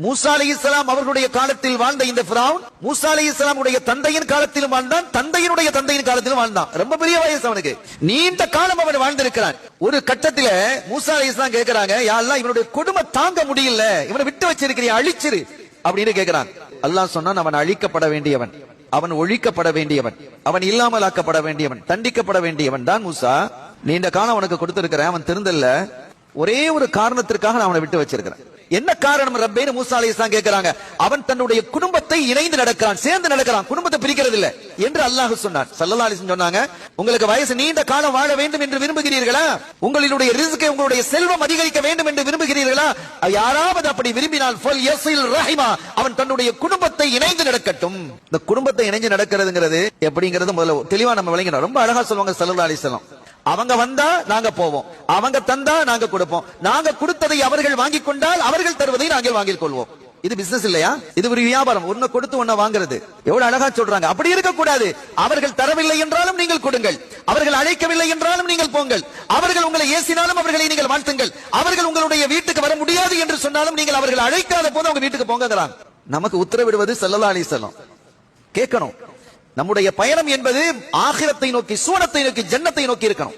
மூசா அலைஹிஸ்ஸலாம் அவர்களுடைய காலத்தில் வாழ்ந்த இந்த ஃபிரௌன் மூசா அலைஹிஸ்ஸலாம் உடைய தந்தையின் காலத்திலும் வாழ்ந்தான், தந்தையினுடைய தந்தையின் காலத்திலும் வாழ்ந்தான். ரொம்ப பெரிய வயசு அவனுக்கு, நீண்ட காலம் அவன் வாழ்ந்திருக்கிறான். ஒரு கட்டத்தில் மூசா அலைஹிஸ்ஸலாம் கேட்கிறாங்க, யா அல்லாஹ் இவனுடைய கொடுமை தாங்க முடியல, இவனை விட்டு வச்சிருக்கிறியா, அழிச்சிரு அப்படின்னு கேட்கிறான். அல்லாஹ் சொன்னான், அவன் அழிக்கப்பட வேண்டியவன், அவன் ஒழிக்கப்பட வேண்டியவன், அவன் இல்லாமலாக்கப்பட வேண்டியவன், தண்டிக்கப்பட வேண்டியவன் தான் மூசா. நீண்ட காலம் அவனுக்கு கொடுத்திருக்கிறேன், அவன் திருந்தல்ல, ஒரே ஒரு காரணத்திற்காக நான் அவனை விட்டு வச்சிருக்கிறேன். என்ன காரணம் ரப்பேன்னு மூசா அலைஹிஸ்ஸலாம் கேட்கிறாங்க. அவன் தன்னுடைய குடும்பத்தை இணைந்து நடக்கிறான், சேர்ந்து நடக்கிறான், குடும்பத்தை பிரிக்கிறது இல்ல என்று அல்லாஹ் சொன்னான். ஸல்லல்லாஹு அலைஹி வஸல்லம் சொன்னாங்க, உங்களுக்கு வயசு நீண்ட காலம் வாழ வேண்டும் என்று விரும்புகிறீர்களா, உங்களுடைய ரிஸ்கை உங்களுடைய செல்வம் அதிகரிக்க வேண்டும் என்று விரும்புகிறீர்களா, யாராவது அப்படி விரும்பினால் ஃபல் யஸில் ரஹிமா, அவன் தன்னுடைய குடும்பத்தை இணைந்து நடக்கட்டும். இந்த குடும்பத்தை இணைந்து நடக்கிறதுங்கிறது எப்படிங்கிறது முதல்ல தெளிவா நம்ம விளங்கணும். ரொம்ப அழகா சொல்லுவாங்க ஸல்லல்லாஹு அலைஹி வஸல்லம், அவங்க வந்தா நாங்க போவோம், அவங்க தந்தா நாங்க கொடுப்போம், நாங்க கொடுத்ததை அவர்கள் வாங்கிக் கொண்டால் அவர்கள் தருவதை நாங்கள் வாங்கிக் கொள்வோம். இது பிசினஸ் இல்லையா, இது ஒரு வியாபாரம், ஒன்ன கொடுத்து ஒன்ன வாங்குறது. எவ்வளவு அழகா சொல்றாங்க. அப்படி இருக்க கூடாது. அவர்கள் தரவில்லை என்றாலும் நீங்கள் கொடுங்கள், அவர்கள் அழைக்கவில்லை என்றாலும் நீங்கள் போங்கள், அவர்கள் உங்களை ஏசினாலும் அவர்களை நீங்கள் வாழ்த்துங்கள், அவர்கள் உங்களுடைய வீட்டுக்கு வர முடியாது என்று சொன்னாலும் நீங்கள் அவர்கள் அழைக்காத போது அவங்க வீட்டுக்கு போங்கிறாங்க. நமக்கு உத்தரவிடுவது ஸல்லல்லாஹு அலைஹி வஸல்லம். கேட்கணும், நம்முடைய பயணம் என்பது ஆகிரத்தை நோக்கி, சூனத்தை நோக்கி, ஜன்னத்தை நோக்கி இருக்கணும்.